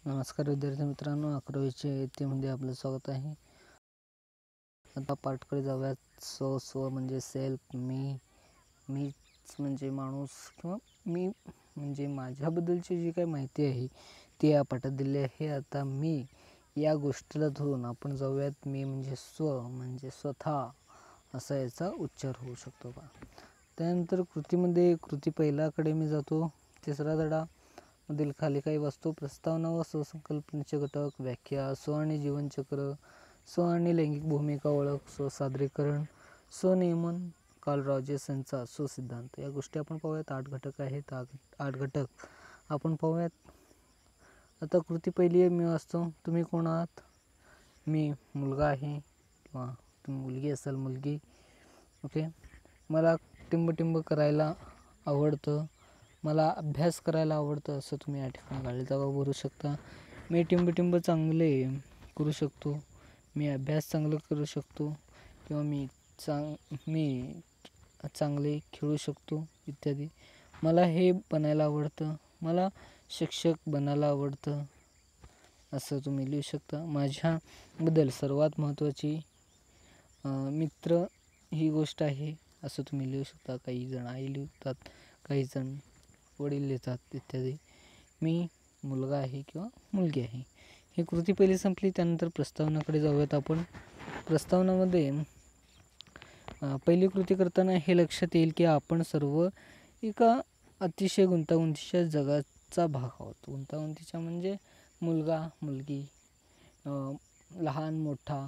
नमस्कार विद्यार्थी मित्रांनो, 11वीच्या इयत्तेमध्ये आपलं स्वागत आहे. आता पाठकडे जाऊयात. स्व म्हणजे सेल्फ, मीच म्हणजे माणूस किंवा मी म्हणजे माझ्याबद्दलची जी काही माहिती आहे ती या पाठात दिली आहे. आता मी या गोष्टीला धरून आपण जाऊयात. मी म्हणजे स्व म्हणजे स्वतः असा याचा उच्चार होऊ शकतो का. त्यानंतर कृतीमध्ये कृती पहिल्याकडे मी जातो. तिसरा धडा मधील खाली काही वस्तू, प्रस्तावना व स्वसंकल्पनेचे घटक, व्याख्या, स्व आणि जीवनचक्र, स्व आणि लैंगिक भूमिका ओळख, स्वसादरीकरण, स्वनियमन, कार्ल रॉजर्स यांचा स्वसिद्धांत. या गोष्टी आपण पाहूयात. 8 घटक आहेत. 8 घटक आपण पाहूयात. आता कृती पहिली आहे, मी वाचतो. तुम्ही कोण आहात? मी मुलगा आहे किंवा तुम्ही मुलगी असाल, मुलगी. ओके. मला टिंबटिंब करायला आवडतं. मला अभ्यास करायला आवडतं, असं तुम्ही या ठिकाणी गाळी जागा भरू शकता. मी टिंबटिंब चांगले करू शकतो. मी अभ्यास चांगलं करू शकतो किंवा मी चांगले खेळू शकतो इत्यादी. मला हे बनायला आवडतं. मला शिक्षक बनायला आवडतं, असं तुम्ही लिहू शकता. माझ्याबद्दल सर्वात महत्त्वाची मित्र ही गोष्ट आहे, असं तुम्ही लिहू शकता. काही जण आई लिहितात, काही जण वडील लिहितात इत्यादी. मी मुलगा आहे किंवा मुलगी आहे. ही कृती पहिली संपली. त्यानंतर प्रस्तावनाकडे जाऊयात आपण. प्रस्तावनामध्ये पहिली कृती करताना हे लक्षात येईल की आपण सर्व एका अतिशय गुंतागुंतीच्या जगाचा भाग आहोत. गुंतागुंतीच्या म्हणजे मुलगा, मुलगी, लहान मोठा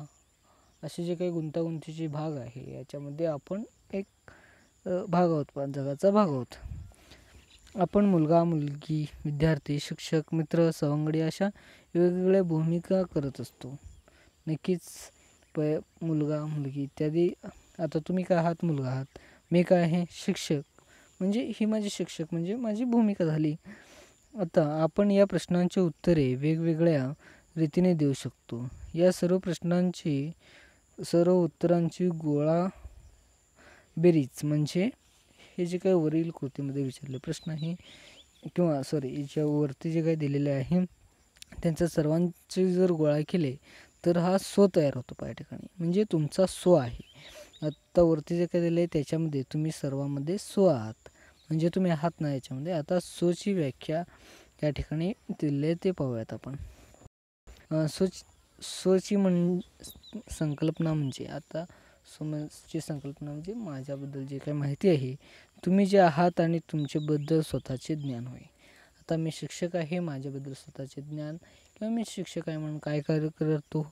असे जे काही गुंतागुंतीचे भाग आहे याच्यामध्ये आपण एक भाग आहोत, जगाचा भाग आहोत. आपण मुलगा, मुलगी, विद्यार्थी, शिक्षक, मित्र, सवंगडी अशा वेगवेगळ्या भूमिका करत असतो. नक्कीच मुलगा, मुलगी इत्यादी. आता तुम्ही काय आहात? मुलगा आहात. मी काय आहे? शिक्षक. म्हणजे ही माझी शिक्षक म्हणजे माझी भूमिका झाली. आता आपण या प्रश्नांची उत्तरे वेगवेगळ्या रीतीने देऊ शकतो. या सर्व उत्तरांची गोळा बेरीज म्हणजे हे जे काही वरील कृतीमध्ये विचारले प्रश्न आहे किंवा याच्यावरती जे काही दिलेले आहे त्यांचा सर्वांचे जर गोळा केले तर हा स्व तयार होतो. या ठिकाणी म्हणजे तुमचा स्व आहे. आता वरती जे काही दिले आहे त्याच्यामध्ये तुम्ही सर्वांमध्ये स्व आहात, म्हणजे तुम्ही आहात ना याच्यामध्ये. आता स्वची व्याख्या या ठिकाणी दिली आहे ते पाहूयात आपण. स्वची संकल्पना म्हणजे, आता स्वची संकल्पना म्हणजे माझ्याबद्दल जे काही माहिती आहे, तुम्ही जे आहात आणि तुमच्याबद्दल स्वतःचे ज्ञान होय. आता मी शिक्षक आहे, माझ्याबद्दल स्वतःचे ज्ञान किंवा मी शिक्षक आहे म्हणून काय कार्य करतो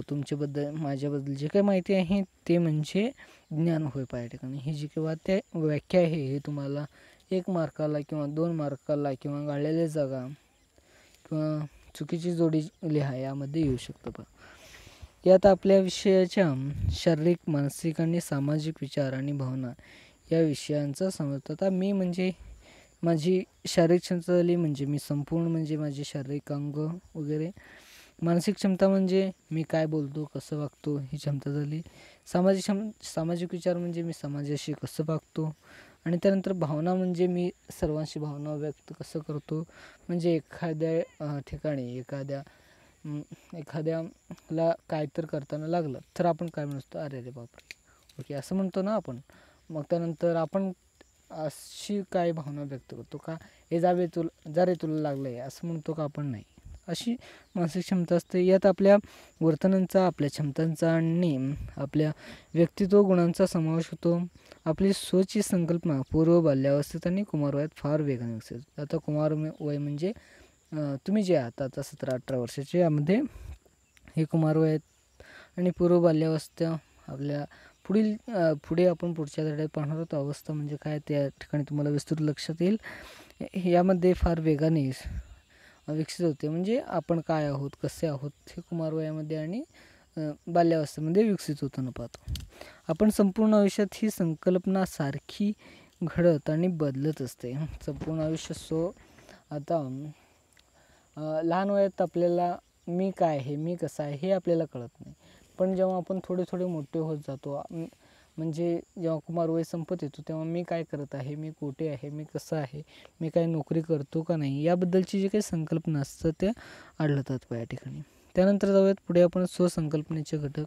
तुमच्याबद्दल माझ्याबद्दल जे काही माहिती आहे ते म्हणजे ज्ञान होय. या ठिकाणी ही जी किंवा त्या व्याख्या आहे हे तुम्हाला 1 मार्काला किंवा 2 मार्काला किंवा गाळलेल्या जागा किंवा चुकीची जोडी लिहा यामध्ये येऊ शकतं. यात आपल्या विषयाच्या शारीरिक, मानसिक आणि सामाजिक विचार आणि भावना या विषयांचा समावेश. मी म्हणजे माझी शारीरिक क्षमता झाली, म्हणजे मी संपूर्ण म्हणजे माझे शारीरिक अंग वगैरे. मानसिक क्षमता म्हणजे मी काय बोलतो, कसं वागतो ही क्षमता झाली. सामाजिक विचार म्हणजे मी समाजाशी कसं वागतो. आणि त्यानंतर भावना म्हणजे मी सर्वांशी भावना व्यक्त कसं करतो. म्हणजे एखाद्या ठिकाणी एखाद्याला काय तर करताना लागलं तर आपण काय म्हणतो, अरे रे बापरे, ओके असं म्हणतो ना आपण. मग त्यानंतर आपण अशी काय भावना व्यक्त करतो का, हे जा रे तुला लागलं आहे असं म्हणतो का आपण? नाही. अशी मानसिक क्षमता असते. यात आपल्या वर्तनांचा, आपल्या क्षमतांचा आणि आपल्या व्यक्तित्व गुणांचा समावेश होतो. आपली स्वची संकल्पना पूर्व बाल्यावस्थेत आणि कुमारवयात फार वेगाने विकसित. आता कुमार वय म्हणजे तुम्ही जे आहात आता 17-18 वर्षाचे, यामध्ये हे कुमारवय आहेत. आणि पूर्व बाल्यावस्था आपल्या पुढे आपण पुढच्या धड्यात पाहणार आहोत. अवस्था म्हणजे काय त्या ठिकाणी तुम्हाला विस्तृत लक्षात येईल. यामध्ये फार वेगाने विकसित होते. म्हणजे आपण काय आहोत, कसे आहोत हे कुमारवयामध्ये आणि बाल्यावस्थेमध्ये विकसित होताना पाहतो. आपण संपूर्ण आयुष्यात ही संकल्पना सारखी घडत आणि बदलत असते. संपूर्ण आयुष्य आता लहान वयात आपल्याला मी काय आहे, मी कसा आहे हे आपल्याला कळत नाही. पण जेव्हा आपण थोडे मोठे होत जातो, म्हणजे जेव्हा कुमार वय संपत येतो तेव्हा मी काय करत आहे, मी कुठे आहे, मी कसं आहे, मी काय नोकरी करतो का नाही, याबद्दलची जी काही संकल्पना असतात त्या आढळतात या ठिकाणी. त्यानंतर जाऊयात पुढे आपण स्वसंकल्पनेचे घटक.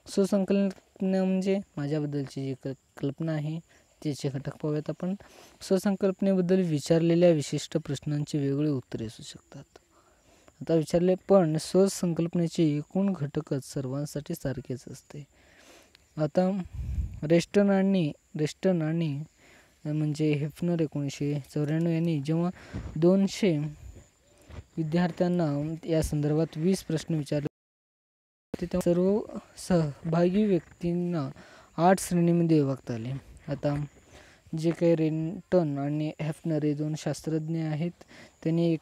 स्वसंकल्पना म्हणजे माझ्याबद्दलची जी कल्पना आहे त्याचे घटक पाहूयात आपण. स्वसंकल्पनेबद्दल विचारलेल्या विशिष्ट प्रश्नांची वेगळी उत्तरे असू शकतात. आता विचारले, पण स्वसंकल्पनेचे एकूण घटकच सर्वांसाठी सारखेच असते. आता रेस्टन आणि म्हणजे हेफनर 1994 यांनी जेव्हा 200 विद्यार्थ्यांना या संदर्भात 20 प्रश्न विचारले, तेव्हा सर्व सहभागी व्यक्तींना 8 श्रेणीमध्ये विभागता आले. आता जे काही रेंटन आणि हेफनर हे 2 शास्त्रज्ञ आहेत, त्यांनी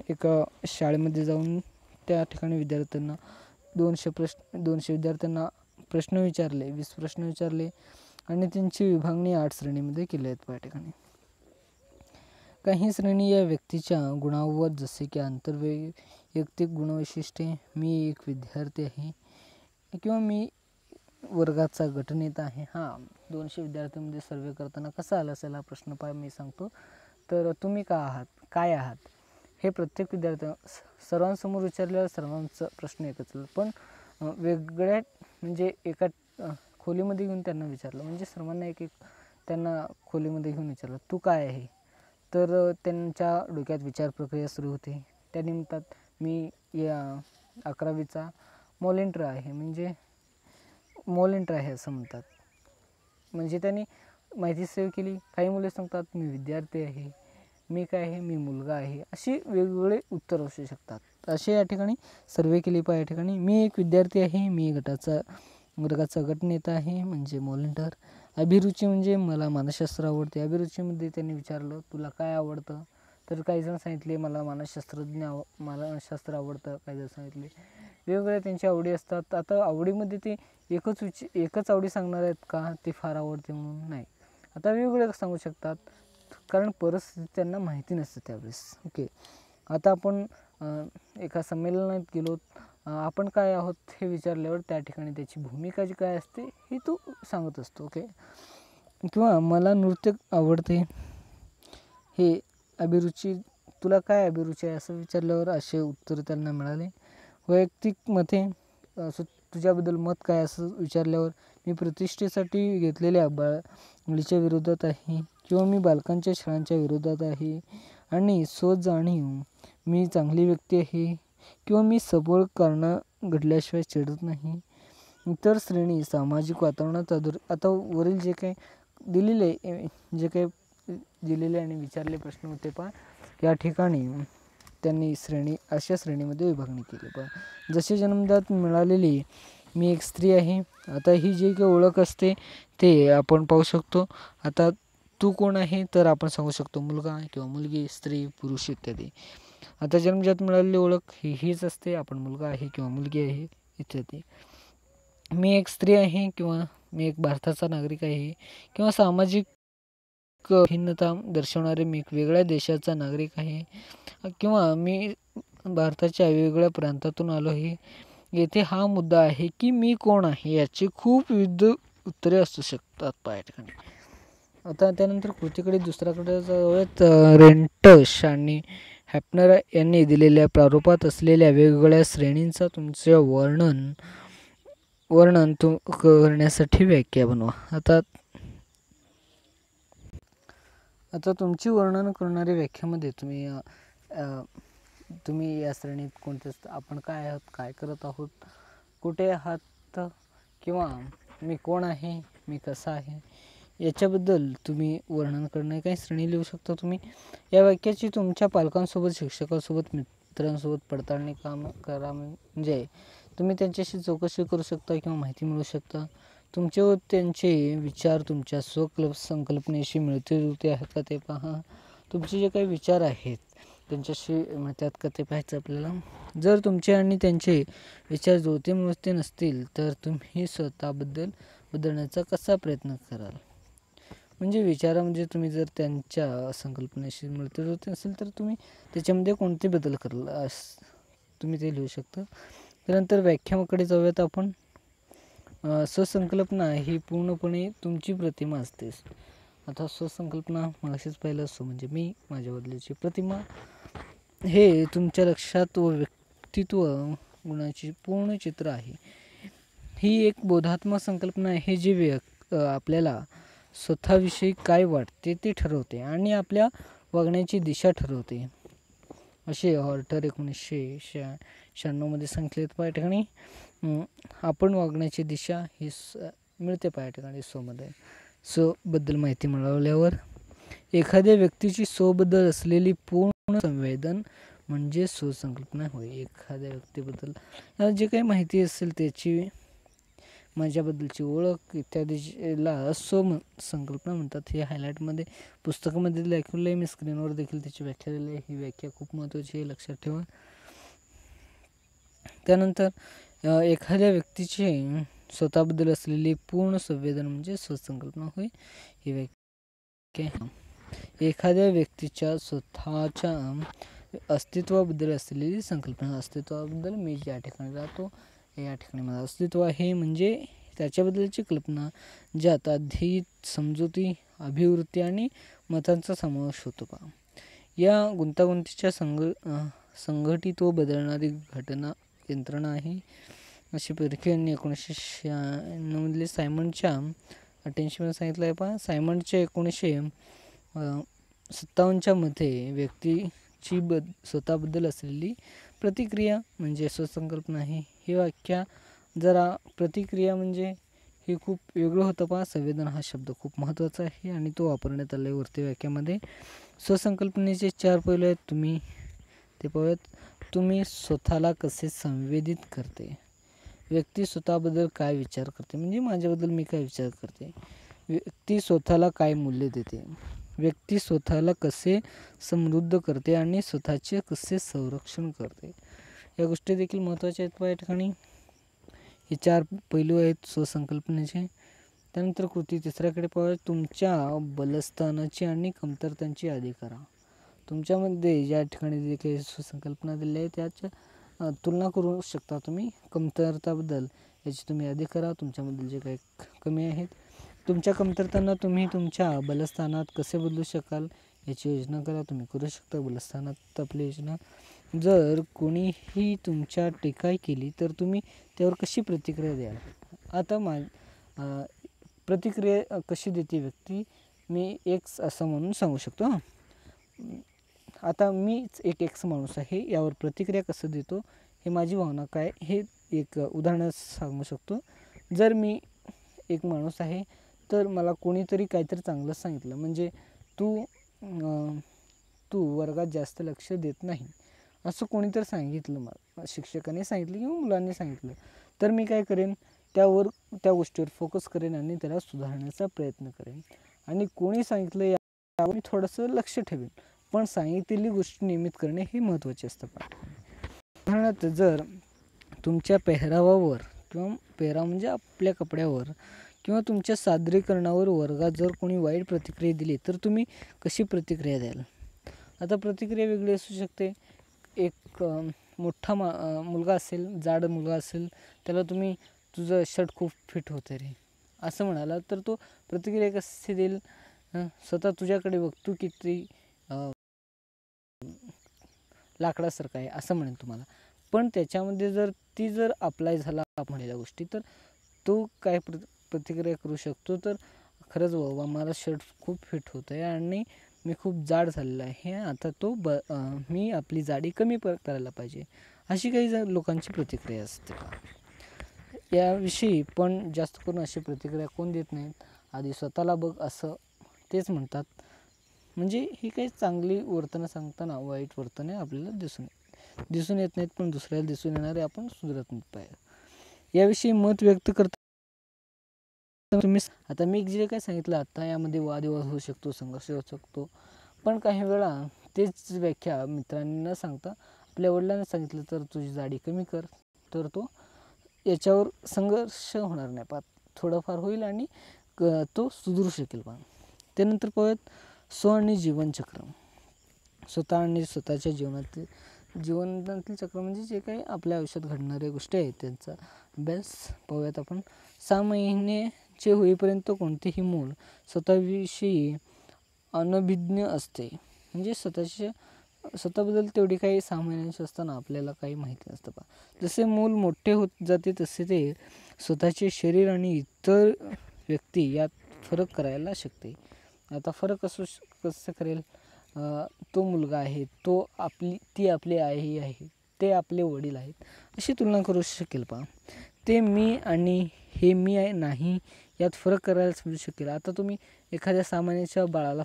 एका शाळेमध्ये जाऊन त्या ठिकाणी विद्यार्थ्यांना 200 विद्यार्थ्यांना प्रश्न विचारले, 20 प्रश्न विचारले आणि त्यांची विभागणी 8 श्रेणीमध्ये केली आहेत. या ठिकाणी काही श्रेणी या व्यक्तीच्या गुणांवर, जसे की आंतरवैयक्तिक गुणवैशिष्ट्ये, मी एक विद्यार्थी आहे किंवा मी वर्गाचा गटनेता आहे. 200 विद्यार्थ्यांमध्ये सर्वे करताना कसा आला असेल हा प्रश्न मी सांगतो. तर तुम्ही का आहात, काय आहात, हे प्रत्येक विद्यार्थ्या सर्वांसमोर विचारल्यावर सर्वांचा प्रश्न एकच, पण वेगळ्या म्हणजे एका खोलीमध्ये घेऊन त्यांना विचारलं, म्हणजे सर्वांना एक त्यांना खोलीमध्ये घेऊन विचारलं, तू काय आहे. तर त्यांच्या डोक्यात विचार प्रक्रिया सुरू होते. त्या निमित्तात मी या 11वीचा व्हॉलेंटियर आहे, म्हणजे व्हॉलेंटियर आहे असं म्हणतात. म्हणजे त्यांनी माहिती सेव्ह केली. काही मुले सांगतात मी विद्यार्थी आहे, मी काय आहे, मी मुलगा आहे, अशी वेगवेगळे उत्तर असू शकतात. असे या ठिकाणी सर्वे केली या ठिकाणी. मी एक विद्यार्थी आहे, मी वर्गाचा गटनेता आहे, म्हणजे व्हॉलेंटियर. अभिरुची म्हणजे मला मानसशास्त्र आवडते. अभिरुचीमध्ये त्यांनी विचारलं तुला काय आवडतं, तर काही जण सांगितले मला मानसशास्त्र आवडतं, काही जण सांगितले वेगवेगळ्या त्यांच्या आवडी असतात. आता आवडीमध्ये ते एकच आवडी सांगणार आहेत का, ते फार आवडते म्हणून नाही. आता वेगवेगळे सांगू शकतात, कारण परिस्थिती त्यांना माहिती नसते त्यावेळेस. ओके, आता आपण एका संमेलनात गेलो, आपण काय आहोत हे विचारल्यावर त्या ठिकाणी त्याची भूमिका जी काय असते हे तो सांगत असतो. ओके, किंवा मला नृत्य आवडते, हे अभिरुची, तुला काय अभिरुची आहे असं विचारल्यावर असे उत्तर त्यांना मिळाले. वैयक्तिक मते, तुझ्याबद्दल मत काय असं विचारल्यावर मी प्रतिष्ठेसाठी घेतलेल्या बळीच्या विरोधात आहे, किंवा मी बालकांच्या शाळांच्या विरोधात आहे, आणि स्वजाणीव, मी चांगली व्यक्ती आहे, किंवा मी सबळ कारणं घडल्याशिवाय चिडत नाही. इतर श्रेणी, सामाजिक वातावरणात आता वरील जे काही दिलेले आणि विचारले प्रश्न होते या ठिकाणी त्यांनी अशा श्रेणीमध्ये विभागणी केली. जसे जन्मजात मिळालेली मी एक स्त्री आहे. आता ही जी काही ओळख असते ते आपण पाहू शकतो. आता तू कोण आहे, तर आपण सांगू शकतो मुलगा किंवा मुलगी, स्त्री, पुरुष इत्यादी. आता जन्मजात मिळालेली ओळख हीच असते, आपण मुलगा आहे किंवा मुलगी आहे इत्यादी. मी एक स्त्री आहे, किंवा मी एक भारताचा नागरिक आहे, किंवा सामाजिक भिन्नता दर्शवणारे मी एक वेगळ्या देशाचा नागरिक आहे, किंवा मी भारताच्या वेगवेगळ्या प्रांतातून आलो आहे. येथे हा मुद्दा आहे की मी कोण आहे, याची खूप विविध उत्तरे असू शकतात या ठिकाणी. आता त्यानंतर कृतीकडे दुसऱ्याकडे जाऊयात. रेंटश आणि हेफनर यांनी दिलेल्या प्रारूपात असलेल्या वेगवेगळ्या श्रेणींचा तुमचे वर्णन करण्यासाठी व्याख्या बनवा. आता तुमची वर्णन करणाऱ्या व्याख्यामध्ये तुम्ही या श्रेणीत कोणते, आपण काय आहोत, काय करत आहोत, कुठे आहात, किंवा मी कोण आहे, मी कसा आहे, याच्याबद्दल तुम्ही वर्णन करणे काही श्रेणी लिहू शकता. तुम्ही या वाक्याची तुमच्या पालकांसोबत, शिक्षकांसोबत, मित्रांसोबत पडताळणी करा, म्हणजे तुम्ही त्यांच्याशी चौकशी करू शकता किंवा माहिती मिळवू शकता. तुमचे व त्यांचे विचार तुमच्या संकल्पनेशी मिळते आहेत का ते पहा. तुमचे जे काही विचार आहेत त्यांच्याशी मिळतात का ते पाहायचं आपल्याला. जर तुमचे आणि त्यांचे विचार जुळते नसतील तर तुम्ही स्वतःबद्दल बदलण्याचा कसा प्रयत्न कराल. म्हणजे विचारामध्ये तुम्ही जर त्यांच्या संकल्पनेशी मिळते नसेल तर तुम्ही त्याच्यामध्ये कोणते बदल कराल तुम्ही ते लिहू शकता. त्यानंतर व्याख्याकडे जाऊयात आपण. स्वसंकल्पना ही पूर्णपणे तुमची प्रतिमा असते. आता स्वसंकल्पना मागशीच पाहिलं असतो म्हणजे मी माझ्याबद्दलची प्रतिमा हे तुमच्या लक्षात व व्यक्तित्व गुणाची पूर्ण चित्र आहे. ही एक बोधात्मक संकल्पना आहे जी आपल्याला स्वतःविषयी काय वाटते ते ठरवते आणि आपल्या वागण्याची दिशा ठरवते. असे हॉर्टर 1996 मध्ये सांगितले. पाय ठिकाणी आपण वागण्याची दिशा ही मिळते. पाय ठिकाणी स्वमध्ये स्वबद्दल माहिती मिळवल्यावर एखाद्या व्यक्तीची स्वबद्दल असलेली पूर्ण संवेदन म्हणजे स्वसंकल्पना होय. एखाद्या व्यक्तीबद्दल जे काही माहिती असेल त्याची माझ्याबद्दलची ओळख इत्यादीला स्वसंकल्पना म्हणतात. हे हायलाईटमध्ये पुस्तकामध्ये दाखवलं आहे. मी स्क्रीनवर देखील त्याची व्याख्या दिली आहे. ही व्याख्या खूप महत्त्वाची आहे, लक्षात ठेवा. त्यानंतर एखाद्या व्यक्तीची स्वतःबद्दल असलेली पूर्ण संवेदन म्हणजे स्वसंकल्पना होय. ही व्याख्या एखाद्या व्यक्तीच्या स्वतःच्या अस्तित्वाबद्दल असलेली संकल्पना. अस्तित्वाबद्दल मी ज्या ठिकाणी राहतो या ठिकाणी माझं अस्तित्व आहे म्हणजे त्याच्याबद्दलची कल्पना ज्यात आधी समजुती, अभिवृत्ती आणि मतांचा समावेश होतो. का या गुंतागुंतीच्या संघटित व बदलणारी घटना यंत्रणा आहे अशी पर्की यांनी 1996 सायमनच्या 88 सांगितलं आहे. पहा सायमनच्या 1957 मध्ये व्यक्तीची स्वतःबद्दल असलेली प्रतिक्रिया म्हणजे स्वसंकल्पना आहे. ही व्याख्या जरा प्रतिक्रिया म्हणजे हे खूप वेगळं होतं. पहा संवेदन हा शब्द खूप महत्त्वाचा आहे आणि तो वापरण्यात आला आहे वरती व्याख्यामध्ये. स्वसंकल्पनेचे 4 पैलू आहेत. तुम्ही ते पाहूयात. तुम्ही स्वतःला कसे संवेदित करते. व्यक्ती स्वतःबद्दल काय विचार करते म्हणजे माझ्याबद्दल मी काय विचार करते. व्यक्ती स्वतःला काय मूल्य देते. व्यक्ती स्वतःला कसे समृद्ध करते आणि स्वतःचे कसे संरक्षण करते. या गोष्टी देखील महत्त्वाच्या आहेत. या ठिकाणी हे 4 पैलू आहेत स्वसंकल्पनेचे. त्यानंतर कृती तिसऱ्याकडे पाहूया. तुमच्या बलस्थानाची आणि कमतरतांची यादी करा. तुमच्यामध्ये ज्या ठिकाणी जे काही स्वसंकल्पना दिली आहे त्याच्या तुलना करू शकता तुम्ही. कमतरताबद्दल याची तुम्ही यादी करा. तुमच्यामधील जे काही कमी आहेत तुमच्या कमतरतांना तुम्ही तुमच्या बलस्थानात कसे बदलू शकाल याची योजना करा. तुम्ही करू शकता बलस्थानात आपली योजना. जर कोणीही तुमच्या टीका केली तर तुम्ही त्यावर कशी प्रतिक्रिया द्याल. आता प्रतिक्रिया कशी देते व्यक्ती मी एक्स असं म्हणून सांगू शकतो. आता मीच एक एक्स माणूस आहे यावर प्रतिक्रिया कसं देतो हे माझी भावना काय हे एक उदाहरण सांगू शकतो. जर मी एक माणूस आहे तर मला कोणीतरी काहीतरी चांगलं सांगितलं म्हणजे तू वर्गात जास्त लक्ष देत नाही असं कोणीतरी सांगितलं. मला शिक्षकाने सांगितलं किंवा मुलांनी सांगितलं तर मी काय करेन त्या गोष्टीवर फोकस करेन आणि त्याला सुधारण्याचा प्रयत्न करेन. आणि कोणी सांगितलं यावर मी थोडंसं लक्ष ठेवेन पण सांगितलेली गोष्ट नियमित करणे हे महत्त्वाचे असतं. उदाहरणार्थ जर तुमच्या पेहरावावर किंवा पेहराव म्हणजे आपल्या कपड्यावर किंवा तुमच्या सादरीकरणावर वर्गात जर कोणी वाईट प्रतिक्रिया दिली तर तुम्ही कशी प्रतिक्रिया द्याल. आता प्रतिक्रिया वेगळी असू शकते. एक मोठा मुलगा असेल, जाड मुलगा असेल त्याला तुम्ही तुझं शर्ट खूप फिट होते रे असं म्हणाला तर तो प्रतिक्रिया कशी देईल. स्वतः तुझ्याकडे बघ तू किती लाकडासारखं आहे असं म्हणेन तुम्हाला. पण त्याच्यामध्ये जर अप्लाय झाला म्हणलेल्या गोष्टी तर तो काय प्रतिक्रिया करू शकतो तर खरंच बाबा मला शर्ट खूप फिट होत आहे आणि मी खूप जाड झालेला आहे. आता मी आपली जाडी कमी करायला पाहिजे अशी काही लोकांची प्रतिक्रिया असते. याविषयी पण जास्त करून अशी प्रतिक्रिया कोण देत नाहीत. आधी स्वतःला बघ असं तेच म्हणतात. म्हणजे ही काही चांगली वर्तनं सांगताना वाईट वर्तने आपल्याला दिसून येत नाहीत पण दुसऱ्याला दिसून येणारे आपण सुधारत नाहीत. पाहिजे याविषयी मत व्यक्त करता तुम्ही. आता मी जे काय सांगितलं आता यामध्ये वादविवाद होऊ शकतो, संघर्ष होऊ शकतो पण काही वेळा तेच व्याख्या मित्रांनी न सांगता आपल्या वडिलांना सांगितलं तर तुझी जाडी कमी कर तर तो याच्यावर संघर्ष होणार नाही. थोडंफार होईल आणि तो सुधरू शकेल. त्यानंतर पाहूयात स्व आणि जीवनचक्र. स्वतः आणि स्वतःच्या जीवनातील जीवनातील चक्र म्हणजे जे काही आपल्या आयुष्यात घडणाऱ्या गोष्टी आहेत त्यांचा अभ्यास पाहूयात आपण. 6 महिन्याचे होईपर्यंत कोणतेही मूल स्वतःविषयी अनभिज्ञ असते. म्हणजे स्वतःबद्दल तेवढी काही 6 महिन्यांची असताना आपल्याला काही माहिती नसतं पहा. जसे मूल मोठे होत जाते तसे ते स्वतःचे शरीर आणि इतर व्यक्ती यात फरक करायला शिकते. आता फरक कसं करेल? तो मुलगा आहे, ती आपली आई आहे, ते आपले वडील आहेत, अशी तुलना करू शकेल पहा. ते मी आणि हे मी आहे नाही यात फरक करायला समजू शकेल. आता तुम्ही एखाद्या सामान्याच्या बाळाला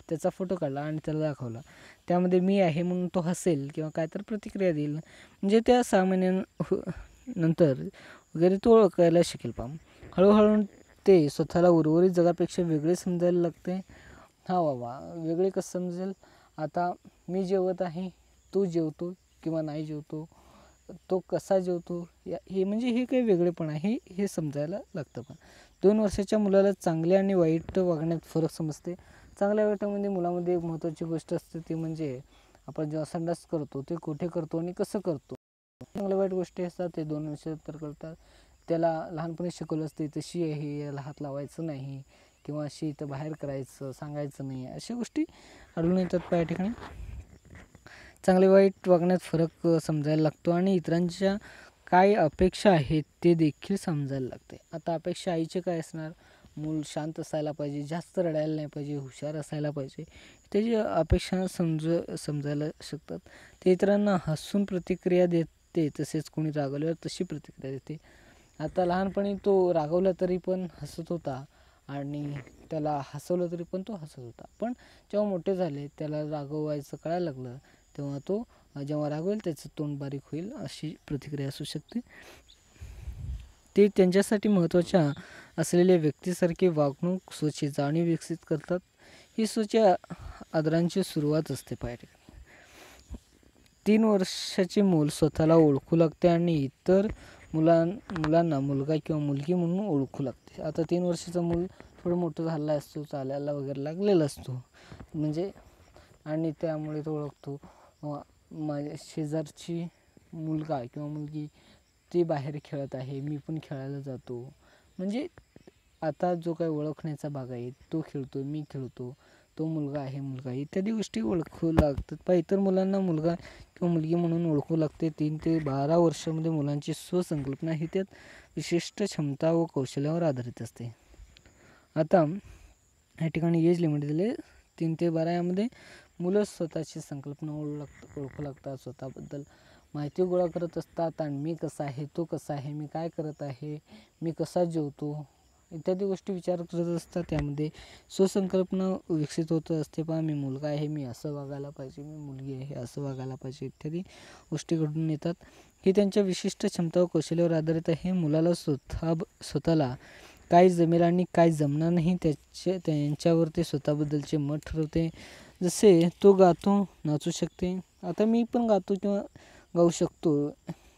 त्याचा फोटो काढला आणि त्याला दाखवला, त्यामध्ये मी आहे म्हणून तो हसेल किंवा काय तर प्रतिक्रिया देईल. म्हणजे त्या नंतर वगैरे तो ओळखायला शिकेल पहा. हळूहळू ते स्वतःला उर्वरित जगापेक्षा वेगळे समजायला लागते. हा बाबा, वेगळे कसं समजेल? आता मी जेवत आहे, तो जेवतो किंवा नाही जेवतो, तो कसा जेवतो, हे म्हणजे हे काही वेगळेपण आहे हे समजायला लागतं. पण 2 वर्षाच्या मुलाला चांगले आणि वाईट वागण्यात फरक समजते. चांगल्या वाईटामध्ये मुलामध्ये एक महत्त्वाची गोष्ट असते ती म्हणजे आपण जेव्हा संडास करतो ते कुठे करतो आणि कसं करतो. चांगल्या वाईट गोष्टी असतात ते 2 वर्ष तर करतात. त्याला लहानपणी शिकवलं असते तशी आहे, याला हात लावायचं नाही किंवा अशी इथं बाहेर करायचं सांगायचं नाही, अशा गोष्टी आढळून येतात या ठिकाणी. चांगले वाईट वागण्यात फरक समजायला लागतो आणि इतरांच्या काय अपेक्षा आहेत ते देखील समजायला लागते. आता अपेक्षा आईचे काय असणार? मूल शांत असायला पाहिजे, जास्त रडायला नाही पाहिजे, हुशार असायला पाहिजे, त्याची अपेक्षा समजायला शकतात. ते इतरांना हसून प्रतिक्रिया देते, तसेच कोणी रागवल्यावर तशी प्रतिक्रिया देते. आता लहानपणी तो रागवला तरी पण हसत होता आणि त्याला हसवलं तरी पण तो हसत होता. पण जेव्हा मोठे झाले, त्याला रागवायचं कळायला लागलं, तेव्हा तो जेव्हा रागवेल त्याचं तोंड बारीक होईल, अशी प्रतिक्रिया असू शकते. ते त्यांच्यासाठी महत्त्वाच्या असलेल्या व्यक्तीसारखे वागणूक स्वतःची जाणीव विकसित करतात. ही स्वतःच्या आदरांची सुरुवात असते. पाहिजे 3 वर्षाचे मूल स्वतःला ओळखू लागते आणि इतर मुलांना मुलगा किंवा मुलगी म्हणून ओळखू लागते. आता 3 वर्षाचं मूल थोडं मोठं झालेलं असतो, चालायला वगैरे लागलेला असतो, म्हणजे आणि त्यामुळे तो ओळखतो माझ्या शेजारची मुलगा किंवा मुलगी ती बाहेर खेळत आहे, मी पण खेळायला जातो. म्हणजे आता जो काही ओळखण्याचा भाग आहे तो खेळतो, मी खेळतो, तो मुलगा आहे मुलगा, इत्यादी गोष्टी ओळखू लागतात. पण इतर मुलांना मुलगा किंवा मुलगी म्हणून ओळखू लागते. 3 ते 12 वर्षामध्ये मुलांची स्वसंकल्पना ही त्यात विशिष्ट क्षमता व कौशल्यावर आधारित असते. आता या ठिकाणी एज लिमिट दिले 3 ते 12 यामध्ये मुलं स्वतःची संकल्पना ओळखू लागतात, स्वतःबद्दल माहिती गोळा करत असतात आणि मी कसा आहे, तो कसा आहे, मी काय करत आहे, मी कसा जेवतो, इत्यादी गोष्टी विचार करत असतात. त्यामध्ये स्वसंकल्पना विकसित होत असते. पहा, मी मुलगा आहे, मी असं वागायला पाहिजे, मी मुलगी आहे असं वागायला पाहिजे, इत्यादी गोष्टी घडून येतात. ही त्यांच्या विशिष्ट क्षमता व कौशल्यावर आधारित आहे. मुलाला स्वतःला काय जमेल आणि काय जमणार नाही त्यांच्यावर ते स्वतःबद्दलचे मत ठरवते. जसे तो गातो, नाचू शकते, आता मी पण गातो किंवा गाऊ शकतो,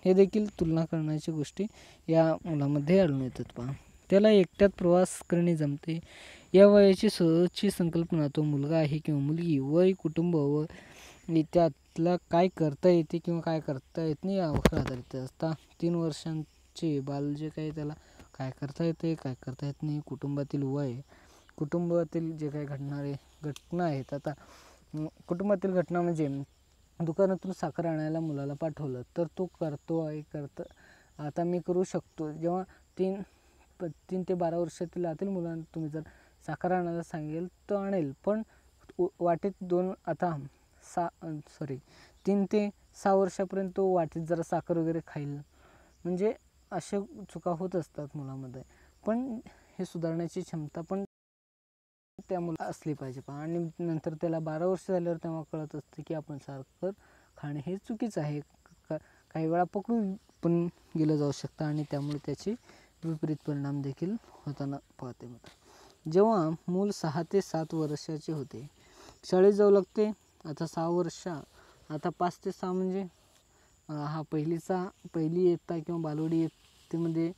हे देखील तुलना करण्याच्या गोष्टी या मुलामध्ये आढळून येतात. पहा, त्याला एकट्यात प्रवास करणे जमते. या वयाची स्वतःची संकल्पना, तो मुलगा आहे किंवा मुलगी, वय, कुटुंब व त्यातला काय करता येते किंवा काय करता येत नाही यावर आधारित असतात. 3 वर्षांचे बाल जे काही त्याला काय करता येते, काय करता येत नाही, कुटुंबातील वय, कुटुंबातील जे काही घडणारे घटना आहेत. आता कुटुंबातील घटना म्हणजे दुकानातून साखर आणायला मुलाला पाठवलं तर तो आता मी करू शकतो. जेव्हा 3 ते 12 वर्षातील आतील मुलांना तुम्ही जर साखर आणायला सांगेल तर आणेल, पण वाटेत 3 ते 6 वर्षापर्यंत तो वाटेत जरा साखर वगैरे खाईल. म्हणजे अशा चुका होत असतात मुलामध्ये, पण हे सुधारण्याची क्षमता पण त्या मुला असली पाहिजे. आणि नंतर त्याला 12 वर्ष झाल्यावर तेव्हा कळत असते की आपण साखर खाणे हे चुकीचं आहे. काही वेळा पकडून पण गेलं जाऊ शकतं आणि त्यामुळे त्याचे विपरीत परिणाम देखील होताना पाहते. जेव्हा मूल 6 ते 7 वर्षाचे होते, शाळेत जाऊ लागते. आता 6 वर्ष, आता 5 ते 6 म्हणजे पहिली इयत्ता किंवा बालवाडी इयत्तेमध्ये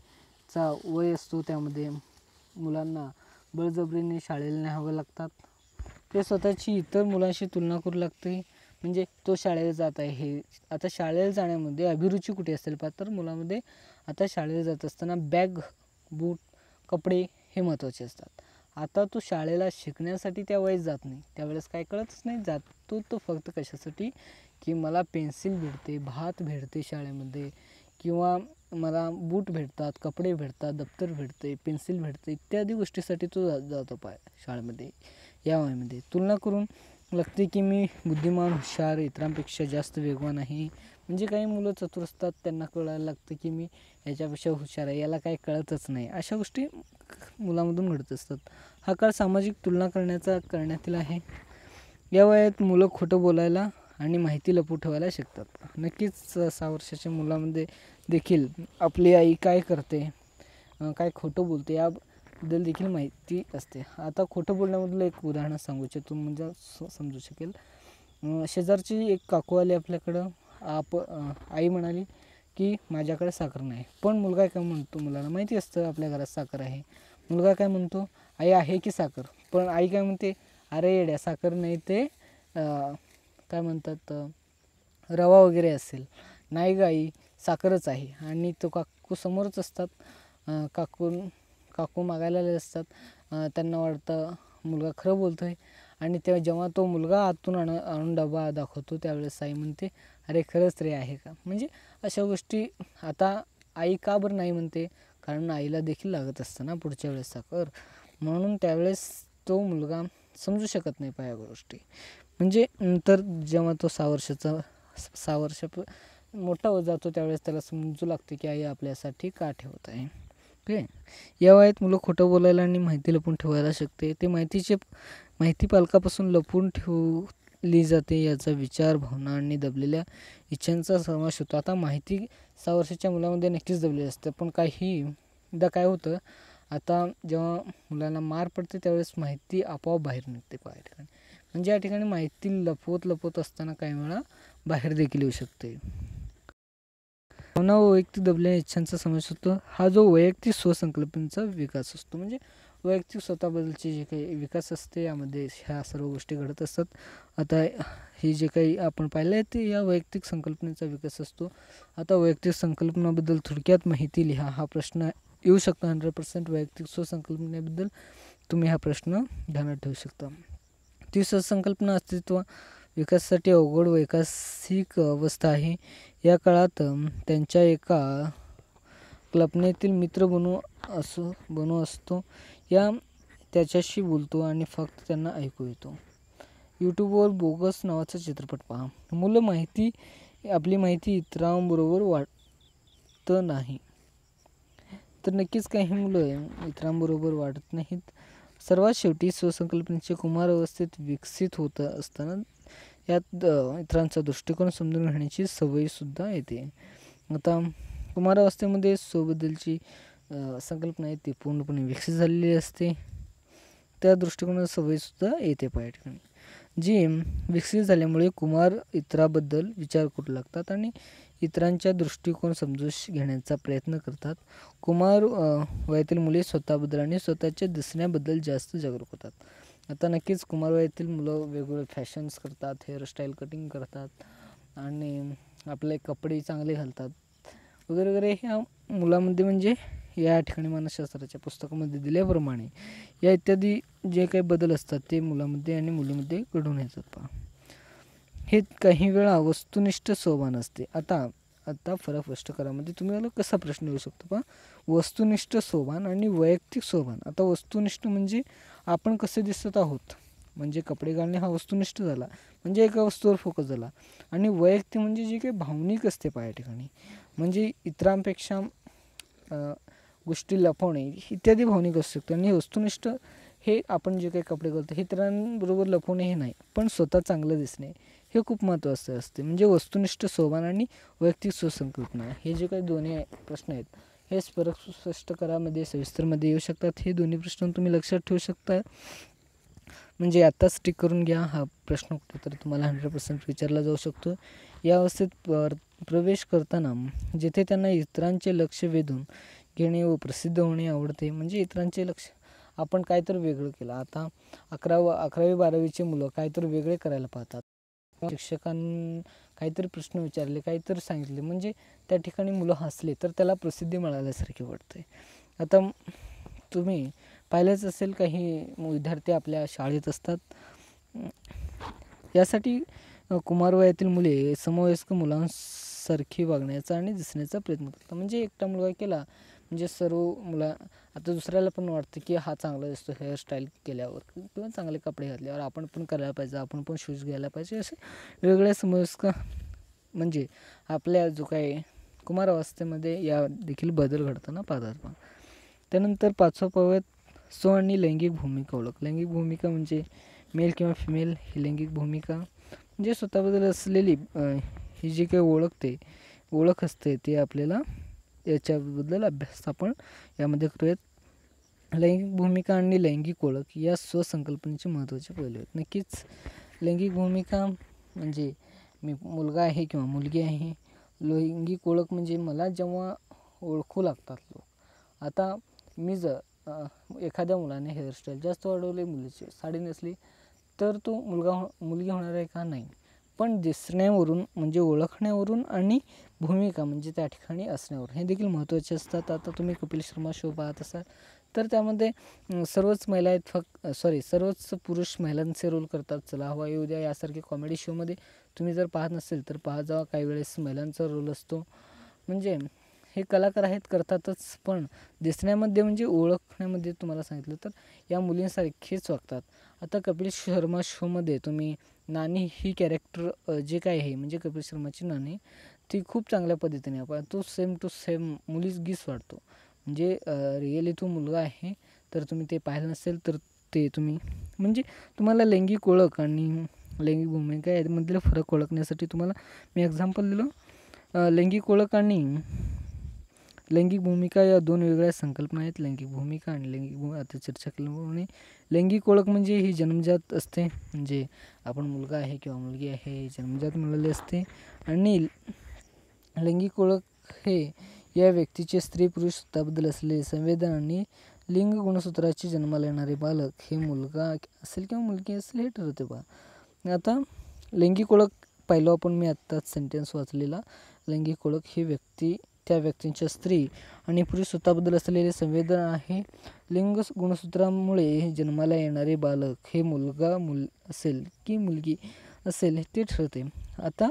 वय असतो. त्यामध्ये मुलांना बळजबरीने शाळेला न्यावं लागतात. ते स्वतःची इतर मुलांशी तुलना करू लागते. म्हणजे तो शाळेला जात आहे हे. आता शाळेला जाण्यामध्ये अभिरुची कुठे असेल पहा, तर मुलामध्ये आता शाळेला जात असताना बॅग, बूट, कपडे हे महत्त्वाचे असतात. आता तो शाळेला शिकण्यासाठी त्या वेळेस जात नाही, त्यावेळेस काय कळतच नाही, जातो तो फक्त कशासाठी की मला पेन्सिल भेटते, भात भेटते शाळेमध्ये, किंवा मला बूट भेटतात, कपडे भेटतात, दप्तर भेटते, पेन्सिल भेटते, इत्यादी गोष्टीसाठी तो जातो शाळेमध्ये. या वयामध्ये तुलना करून लागते की मी बुद्धिमान, हुशार, इतरांपेक्षा जास्त वेगवान आहे. म्हणजे काही मुलं चतुर असतात, त्यांना कळायला लागतं की मी याच्यापेक्षा हुशार आहे, याला काही कळतच नाही. अशा गोष्टी मुलामधून घडत असतात. हा काळ सामाजिक तुलना करण्यातील आहे. या वयात मुलं खोटं बोलायला आणि माहिती लपवून ठेवायला शिकतात. नक्कीच 6 वर्षाच्या मुलामध्ये देखील आपली आई काय करते, काय खोटं बोलते याबद्दल देखील माहिती असते. आता खोटं बोलण्यामधलं एक उदाहरण सांगू इच्छितो, म्हणजे समजू शकेल. शेजारची एक काकू आली आपल्याकडं. आई म्हणाली की माझ्याकडे साखर नाही. पण मुलगा काय म्हणतो, मुलाला माहिती असतं आपल्या घरात साखर आहे. मुलगा काय म्हणतो, आई आहे की साखर. पण आई काय म्हणते, अरे येड्या, साखर नाही ते काय म्हणतात रवा वगैरे असेल. नाही ग आई, साखरच आहे. आणि तो काकू समोरच असतात. काकू मागायला आले असतात. त्यांना वाटतं मुलगा खरं बोलतो आहे. आणि जेव्हा तो मुलगा आतून आणून डबा दाखवतो, त्यावेळेस आई म्हणते, अरे खरंच रे आहे का. म्हणजे अशा गोष्टी. आता आई का बरं नाही म्हणते, कारण आईला देखील लागत असतं ना पुढच्या वेळेस साखर, म्हणून त्यावेळेस तो मुलगा समजू शकत नाही या गोष्टी. म्हणजे नंतर जेव्हा तो 6 वर्ष मोठा होत जातो, त्यावेळेस त्याला समजू लागते की आई आपल्यासाठी का ठेवत आहे. ओके. या वयात मुलं खोटं बोलायला आणि माहिती लपवून ठेवायला शिकते. ते माहिती पालकापासून लपवून ठेवली जाते. याचा विचार, भावना आणि दबलेल्या इच्छांचा समावेश होतो. आता माहिती 6 वर्षाच्या मुलामध्ये नक्कीच दबलेली असते. पण एकदा काय होतं, आता जेव्हा मुलांना मार पडते त्यावेळेस माहिती आपोआप बाहेर निघते काही ठिकाणी. म्हणजे या ठिकाणी माहिती लपवत असताना काही वेळा बाहेर देखील येऊ शकते. भावना व वैयक्तिक दबलेल्या इच्छांचा समावेश होतो. हा जो वैयक्तिक स्वसंकल्पनेचा विकास असतो. म्हणजे वैयक्तिक स्वतःबद्दलचे जे काही विकास असते, यामध्ये ह्या सर्व गोष्टी घडत असतात. आता हे जे काही आपण पाहिलं आहे ते या वैयक्तिक संकल्पनेचा विकास असतो. आता वैयक्तिक संकल्पनाबद्दल थोडक्यात माहिती लिहा, हा प्रश्न येऊ शकतो. 100% वैयक्तिक स्वसंकल्पनेबद्दल तुम्ही हा प्रश्न ध्यानात ठेवू शकता. ती स्वसंकल्पना अस्तित्व विकासासाठी अवघड वैकासिक अवस्था आहे. या काळात त्यांच्या एका कल्पनेतील मित्र बनू असतो, या त्याच्याशी बोलतो आणि फक्त त्यांना ऐकू येतो. यूट्यूबवर बोगस नावाचा चित्रपट पहा. मुलं आपली माहिती इतरांबरोबर वाटत नाही, तर नक्कीच काही मुलं इतरांबरोबर वाटत नाहीत. सर्वात शेवटी स्वसंकल्पनेचे कुमार अवस्थेत विकसित होत असताना यात इतरांचा दृष्टिकोन समजून घेण्याची सवयसुद्धा येते. आता कुमारावस्थेमध्ये स्वबद्दलची संकल्पना आहे ती पूर्णपणे विकसित झालेली असते. त्या दृष्टिकोनाची सवयसुद्धा येते या ठिकाणी, जी विकसित झाल्यामुळे कुमार इतरांबद्दल विचार करू लागतात आणि इतरांच्या दृष्टिकोन समजून घेण्याचा प्रयत्न करतात. कुमार वयातील मुले स्वतःबद्दल आणि स्वतःच्या दिसण्याबद्दल जास्त जागरूक होतात. आता नक्कीच कुमार वयातील मुलं वेगवेगळे फॅशन्स करतात, हेअरस्टाईल कटिंग करतात आणि आपले कपडे चांगले घालतात वगैरे वगैरे. ह्या मुलामध्ये म्हणजे या ठिकाणी मानसशास्त्राच्या पुस्तकामध्ये दिल्याप्रमाणे या इत्यादी जे काही बदल असतात ते मुलामध्ये आणि मुलीमध्ये घडून येतात पहा. हे काही वेळा वस्तुनिष्ठ स्वभाव असते. आता फरक स्पष्ट करामध्ये तुम्हाला कसा प्रश्न येऊ शकतो पहा, वस्तुनिष्ठ स्वभाव आणि वैयक्तिक स्वभाव. आता वस्तुनिष्ठ म्हणजे आपण कसे दिसत आहोत, म्हणजे कपडे घालणे हा वस्तुनिष्ठ झाला, म्हणजे एका वस्तूवर फोकस झाला. आणि वैयक्तिक म्हणजे जे काही भावनिक असते पहा या ठिकाणी, म्हणजे इतरांपेक्षा गोष्टी लपवणे इत्यादी भावनिक असू शकते. आणि वस्तुनिष्ठ हे आपण जे काही कपडे घालतो हे इतरांबरोबर लपवणे हे नाही, पण स्वतः चांगलं दिसणे हे खूप महत्त्वाचं असते. म्हणजे वस्तुनिष्ठ स्वभाव आणि वैयक्तिक स्वसंकल्पना हे जे काही दोन्ही प्रश्न आहेत हे फरक स्पष्ट करामध्ये सविस्तरमध्ये येऊ शकतात. हे दोन्ही प्रश्न तुम्ही लक्षात ठेवू शकता. म्हणजे आत्ताच टिक करून घ्या. हा प्रश्न कुठेतरी तुम्हाला 100% विचारला जाऊ शकतो. या अवस्थेत प्रवेश करताना जिथे त्यांना इतरांचे लक्ष वेधून घेणे व प्रसिद्ध होणे आवडते, म्हणजे इतरांचे लक्ष आपण काहीतरी वेगळं केलं. आता 11वी 12वीचे मुलं काहीतरी वेगळे करायला पाहतात. शिक्षकांनी काहीतरी प्रश्न विचारले, काहीतरी सांगितले, म्हणजे त्या ठिकाणी मुलं हसले तर त्याला प्रसिद्धी मिळाल्यासारखे वाटते. आता तुम्ही पाहिलंच असेल, काही विद्यार्थी आपल्या शाळेत असतात, यासाठी कुमारवयातील मुले समवयस्क मुलांसारखी वागण्याचा आणि दिसण्याचा प्रयत्न करतात. म्हणजे एकटा मुलगा केला म्हणजे सर्व मुला, आता दुसऱ्याला पण वाटतं की हा चांगला दिसतो हेअरस्टाईल केल्यावर किंवा चांगले कपडे घातल्यावर, आपण पण करायला पाहिजे, आपण पण शूज घ्यायला पाहिजे, असे वेगवेगळ्या समवयस्क म्हणजे आपल्या जो काही कुमारावस्थेमध्ये या देखील बदल घडताना पाहतात. त्यानंतर 5वा पाहूयात स्व आणि लैंगिक भूमिका ओळख. लैंगिक भूमिका म्हणजे मेल किंवा फिमेल ही लैंगिक भूमिका म्हणजे स्वतःबद्दल असलेली ही जी काही ओळख असते ते आपल्याला याच्याबद्दल अभ्यास आपण यामध्ये करूयात. लैंगिक भूमिका आणि लैंगिक ओळख या स्वसंकल्पनेचे महत्त्वाचे पैलू आहेत. नक्कीच लैंगिक भूमिका म्हणजे मी मुलगा आहे किंवा मुलगी आहे. लैंगिक ओळख म्हणजे मला जेव्हा ओळखू लागतात लोक. आता मी जर एखाद्या मुलाने हेअरस्टाईल जास्त वाढवली, मुलीची साडी नेसली, तर तो मुलगी होणार आहे का? नाही. पण दिसण्यावरून म्हणजे ओळखण्यावरून आणि भूमिका म्हणजे त्या ठिकाणी असण्यावर हे देखील महत्त्वाचे असतात. आता तुम्ही कपिल शर्मा शो पाहत असाल तर त्यामध्ये सर्वच महिला आहेत, सर्वच पुरुष महिलांचे रोल करतात. चला हवा येऊ द्या यासारखे कॉमेडी शोमध्ये तुम्ही जर पाहत नसेल तर पाहा जावा, काही वेळेस महिलांचा रोल असतो. म्हणजे हे कलाकार आहेत, करतातच, पण दिसण्यामध्ये म्हणजे ओळखण्यामध्ये तुम्हाला सांगितलं तर या मुलींसारखेच वागतात. आता कपिल शर्मा शोमध्ये तुम्ही नानी ही कॅरेक्टर जे काय आहे म्हणजे कपिल शर्माची नानी, ती खूप चांगल्या पद्धतीने आपण तो सेम टू सेम मुलीगीच वाटतो. म्हणजे रिअली तो मुलगा आहे. तर तुम्ही ते पाहिलं नसेल तर ते तुम्ही म्हणजे तुम्हाला लैंगिक ओळख आणि लैंगिक भूमिका यामधला फरक ओळखण्यासाठी तुम्हाला मी एक्झाम्पल दिलं. लैंगिक ओळख आणि लैंगिक भूमिका या दोन वेगळ्या संकल्पना आहेत. लैंगिक भूमिका आणि लैंगिक आता चर्चा केल्याप्रमाणे लैंगिक ओळख म्हणजे ही जन्मजात असते, म्हणजे आपण मुलगा आहे किंवा मुलगी आहे जन्मजात मिळाली असते. आणि लैंगिक ओळख हे या व्यक्तीचे स्त्री पुरुष स्वतःबद्दल असलेले संवेदन आणि लिंग गुणसूत्राची जन्माला येणारे बालक हे मुलगा असेल किंवा मुलगी असेल हे ठरवते बा. आता लैंगिक ओळख पाहिलो आपण, मी आत्ताच सेंटेन्स वाचलेला. लैंगिक ओळख ही त्या व्यक्तींच्या स्त्री आणि पुरुष स्वतःबद्दल असलेले संवेदन आहे. लिंग गुणसूत्रामुळे जन्माला येणारे बालक हे मुलगा असेल की मुलगी असेल ते ठरते. आता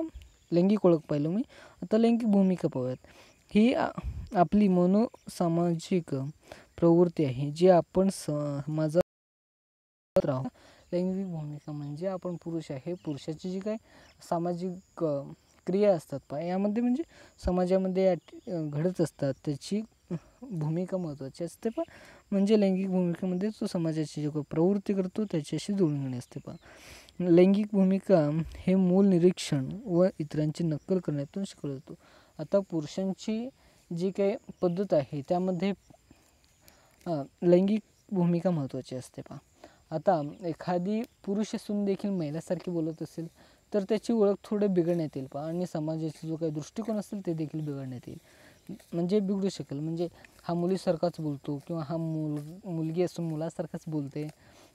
लैंगिक ओळख पाहिलं मी. आता लैंगिक भूमिका पाहूयात. ही आपली मनोसामाजिक प्रवृत्ती आहे जी आपण समाजात राहू. लैंगिक भूमिका म्हणजे आपण पुरुष आहे, पुरुषाची जी काही सामाजिक क्रिया असतात यामध्ये म्हणजे समाजामध्ये घडत असतात त्याची भूमिका महत्त्वाची असते. पण म्हणजे लैंगिक भूमिकेमध्ये तो समाजाची जी प्रवृत्ती करतो त्याच्याशी जुळून घेणे असते. लैंगिक भूमिका हे मूल निरीक्षण व इतरांची नक्कल करण्यातून शिकवला जातो. आता पुरुषांची जी काही पद्धत आहे त्यामध्ये लैंगिक भूमिका महत्त्वाची असते. आता एखादी पुरुष असून देखील महिलासारखी बोलत असेल तर त्याची ओळख थोडे बिघडण्यात येईल आणि समाजाचा जो काही दृष्टिकोन असेल ते देखील बिघडण्यात येईल, म्हणजे बिघडू शकेल. म्हणजे हा मुलीसारखाच बोलतो किंवा हा मुलगी असून मुलासारखाच बोलते,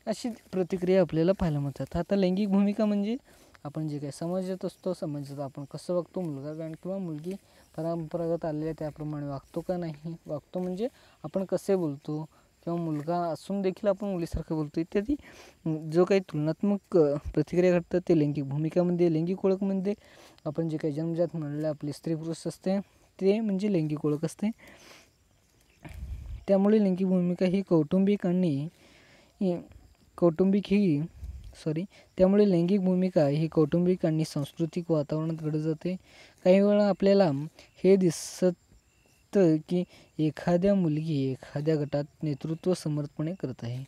अशी प्रतिक्रिया आपल्याला पाहायला मिळतात. आता लैंगिक भूमिका म्हणजे आपण जे काही समाजात असतो, समाजात आपण कसं वागतो, मुलगा किंवा मुलगी परंपरागत आलेल्या त्याप्रमाणे वागतो का नाही वागतो, म्हणजे आपण कसे बोलतो किंवा मुलगा असून देखील आपण मुलीसारखं बोलतो इत्यादी जो काही तुलनात्मक प्रतिक्रिया घडतात ते लैंगिक भूमिकामध्ये. लैंगिक ओळखमध्ये आपण जे काही जन्मजात मिळालेलं आपली स्त्री पुरुष असते ते म्हणजे लैंगिक ओळख असते. त्यामुळे लैंगिक भूमिका ही त्यामुळे लैंगिक भूमिका ही कौटुंबिक आणि सांस्कृतिक वातावरणात घडत जाते. काही वेळा आपल्याला हे दिसत की एखाद्या मुलगी एखाद्या गटात नेतृत्व समर्थपणे करत आहे.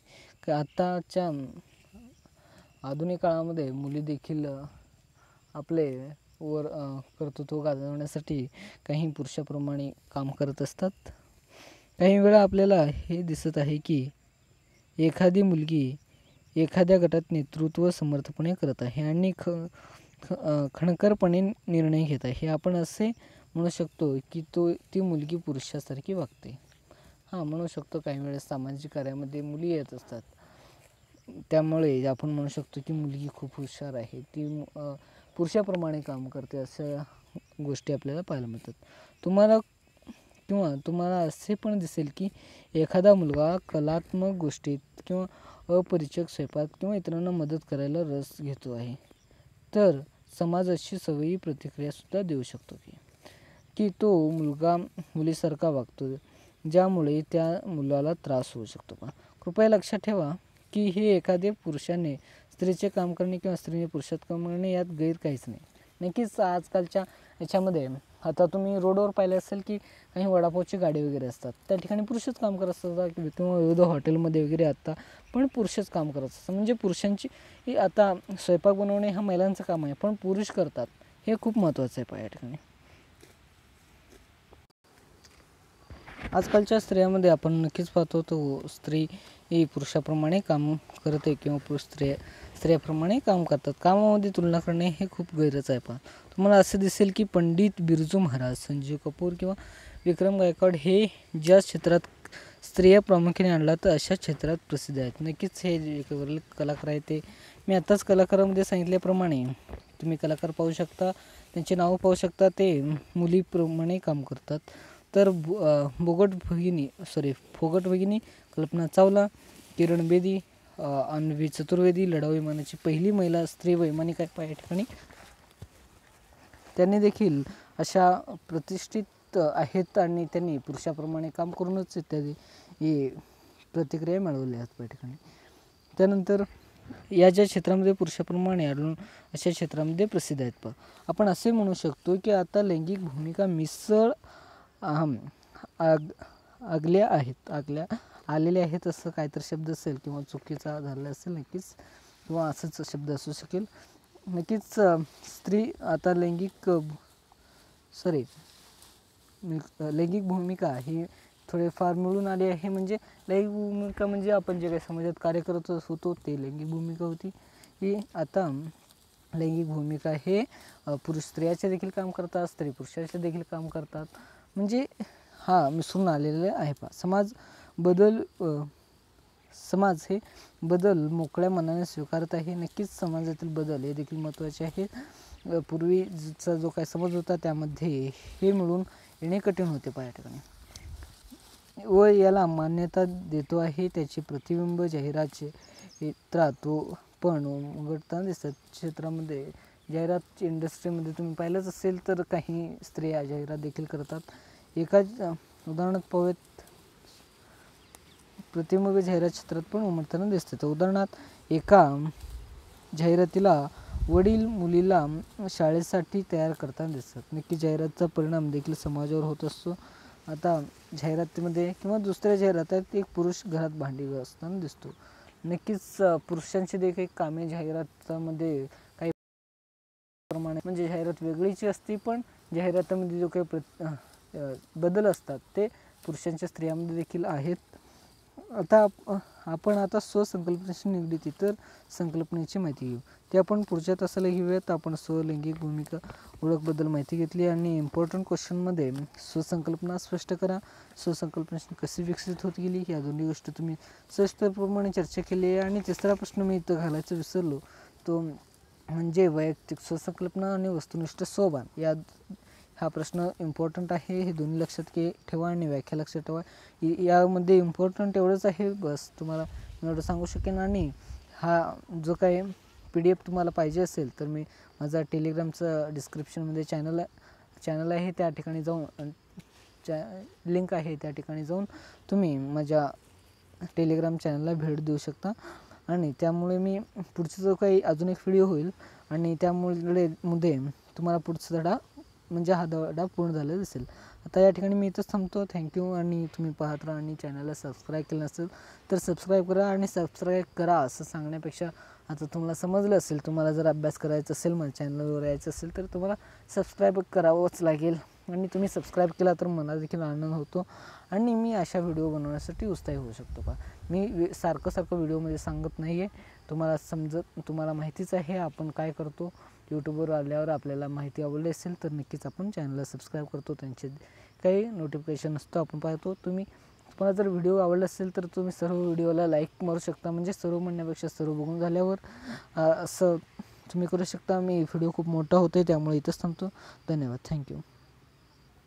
आताच्या आधुनिक काळामध्ये मुली देखील आपले कर्तृत्व गाजवण्यासाठी काही पुरुषाप्रमाणे काम करत असतात. काही वेळा आपल्याला हे दिसत आहे की एखादी मुलगी एखाद्या गटात नेतृत्व समर्थपणे करत आहे आणि खणखरपणे निर्णय घेत आहे. आपण असे म्हणू शकतो की ती मुलगी पुरुषासारखी वागते. म्हणू शकतो. काही वेळेस सामाजिक कार्यामध्ये मुली येत असतात त्यामुळे आपण म्हणू शकतो की मुलगी खूप हुशार आहे, ती पुरुषाप्रमाणे काम करते अशा गोष्टी आपल्याला पाहायला मिळतात. तुम्हाला असे पण दिसेल की एखादा मुलगा कलात्मक गोष्टीत किंवा अपरिचित स्वयंपाक किंवा इतरांना मदत करायला रस घेतो आहे, तर समाज अशी सवयी प्रतिक्रियासुद्धा देऊ शकतो की तो मुलगा मुलीसारखा वागतो, ज्यामुळे त्या मुलाला त्रास होऊ शकतो. कृपया लक्षात ठेवा की हे एखादे पुरुषाने स्त्रीचे काम करणे किंवा स्त्रीने पुरुषात काम करणे यात गैर काहीच नाही. नक्कीच आजकालच्या याच्यामध्ये आता तुम्ही रोडवर पाहिलं असेल की काही वडापावची गाडी वगैरे असतात, त्या ठिकाणी पुरुषच काम करत असतात किंवा विविध हॉटेलमध्ये वगैरे आता पण पुरुषच काम करत असतात. म्हणजे पुरुषांची आता स्वयंपाक बनवणे हा महिलांचं काम आहे, पण पुरुष करतात, हे खूप महत्त्वाचं आहे या ठिकाणी. आजकालच्या स्त्रियांमध्ये आपण नक्कीच पाहतो तो स्त्री ही पुरुषाप्रमाणे काम करते किंवा स्त्रियाप्रमाणे काम करतात. कामामध्ये तुलना करणे हे खूप गैरच आहे. तुम्हाला असं दिसेल की पंडित बिरजू महाराज, संजीव कपूर किंवा विक्रम गायकवाड हे ज्या क्षेत्रात स्त्रिया प्रामुख्याने आणला तर अशा क्षेत्रात प्रसिद्ध आहेत. नक्कीच हे जे कलाकार आहेत ते मी आत्ताच कलाकारामध्ये सांगितल्याप्रमाणे तुम्ही कलाकार पाहू शकता, त्यांचे नाव पाहू शकता, ते मुलीप्रमाणे काम करतात. तर फोगट भगिनी कल्पना चावला, किरण बेदी, अन्वी चतुर्वेदी लढाऊ विमानाची पहिली महिला स्त्री वैमानिक आहे या ठिकाणी. त्यांनी देखील अशा प्रतिष्ठित आहेत आणि त्यांनी पुरुषाप्रमाणे काम करूनच इत्यादी ही प्रतिक्रिया मिळवल्या आहेत या ठिकाणी. त्यानंतर या ज्या क्षेत्रामध्ये पुरुषाप्रमाणे आढळून अशा क्षेत्रामध्ये प्रसिद्ध आहेत. आपण असे म्हणू शकतो की आता लैंगिक भूमिका मिसळ आलेले आहेत असं काहीतरी शब्द असेल किंवा चुकीचा झाला असेल नक्कीच, किंवा असंच शब्द असू शकेल. नक्कीच स्त्री आता लैंगिक भूमिका ही थोडेफार मिळून आली आहे. म्हणजे लैंगिक भूमिका म्हणजे आपण जे काही समाजात कार्य करत होतो ते लैंगिक भूमिका होती. ही आता लैंगिक भूमिका हे पुरुष स्त्रियाचे देखील काम करतात, स्त्री पुरुषाचे देखील काम करतात. म्हणजे मिसळून आलेले आहे. समाज हे बदल मोकळ्या मनाने स्वीकारत आहे. नक्कीच समाजातील बदल हे देखील महत्त्वाचे आहे. पूर्वीचा जो काही समाज होता त्यामध्ये हे मिळून येणे कठीण होते या ठिकाणी, व याला मान्यता देतो आहे. त्याचे प्रतिबिंब जाहिरात क्षेत्रात पण उघडताना दिसतात. क्षेत्रामध्ये जाहिरात इंडस्ट्रीमध्ये तुम्ही पाहिलंच असेल तर काही स्त्रिया जाहिरात देखील करतात. एका उदाहरणात पाहूयात, प्रतिबिंब जाहिरात क्षेत्रात पण उमटताना दिसते. तर उदाहरणार्थ एका जाहिरातीला वडील मुलीला शाळेसाठी तयार करताना दिसतात. नक्की जाहिरातीचा परिणाम देखील समाजावर होत असतो. आता जाहिरातीमध्ये किंवा दुसऱ्या जाहिरातीत एक पुरुष घरात भांडी घासताना दिसतो. नक्कीच पुरुषांची देखील कामे जाहिरातामध्ये काही प्रमाणे म्हणजे जाहिरात वेगळीची असते, पण जाहिरातीमध्ये जो काही बदल असतात ते पुरुषांच्या स्त्रियांमध्ये देखील आहेत. आता आपण स्वसंकल्पनेशी निगडीत इतर संकल्पनेची माहिती घेऊ. ते आपण पुढच्या तासाला घेऊयात. आपण स्वलैंगिक भूमिका ओळखबद्दल माहिती घेतली आणि इम्पॉर्टंट क्वेश्चनमध्ये स्वसंकल्पना स्पष्ट करा, स्वसंकल्पना कशी विकसित होत गेली या दोन्ही गोष्टी तुम्ही सहजतेप्रमाणे चर्चा केली आहे. आणि तिसरा प्रश्न मी इथं घालायचं विसरलो, तो म्हणजे वैयक्तिक स्वसंकल्पना आणि वस्तुनिष्ठ स्वभाव हा प्रश्न इम्पॉर्टंट आहे. हे दोन्ही लक्षात ठेवा आणि व्याख्या लक्षात ठेवा. यामध्ये इम्पॉर्टंट एवढंच आहे, बस तुम्हाला मी एवढं सांगू शकेन. आणि हा जो काही PDF तुम्हाला पाहिजे असेल तर मी माझा टेलिग्रामचं डिस्क्रिप्शनमध्ये चॅनल आहे, त्या ठिकाणी जाऊन लिंक आहे, त्या ठिकाणी जाऊन तुम्ही माझ्या टेलिग्राम चॅनलला भेट देऊ शकता. आणि त्यामुळे मी पुढचा जो काही अजून एक व्हिडिओ होईल आणि त्यामुळे तुम्हाला पुढचा धडा म्हणजे हा धडा पूर्ण झालेला दिसेल. आता या ठिकाणी मी इथंच थांबतो. थँक्यू. आणि तुम्ही पाहत राहा आणि चॅनलला सबस्क्राईब केलं नसेल तर सबस्क्राईब करा. आणि सबस्क्राईब करा असं सांगण्यापेक्षा आता तुम्हाला समजलं असेल, तुम्हाला जर अभ्यास करायचा असेल, माझ्या चॅनलवर यायचं असेल तर तुम्हाला सबस्क्राईब करावंच लागेल. आणि तुम्ही सबस्क्राईब केला तर मला देखील आनंद होतो आणि मी अशा व्हिडिओ बनवण्यासाठी उत्साही होऊ शकतो. मी सारखं व्हिडिओमध्ये सांगत नाही आहे, तुम्हाला माहितीच आहे आपण काय करतो. यूट्यूबवर आल्यावर आपल्याला माहिती आवडली असेल तर नक्कीच आपण चॅनलला सबस्क्राईब करतो, त्यांचे काही नोटिफिकेशन असतो आपण पाहतो. तुम्हाला जर व्हिडिओ आवडला असेल तर तुम्ही सर्व व्हिडिओला लाईक मारू शकता. म्हणजे सर्व म्हणण्यापेक्षा सर्व बघून झाल्यावर असं तुम्ही करू शकता. मी व्हिडिओ खूप मोठा होतो आहे त्यामुळे इथंच थांबतो. धन्यवाद. थँक्यू.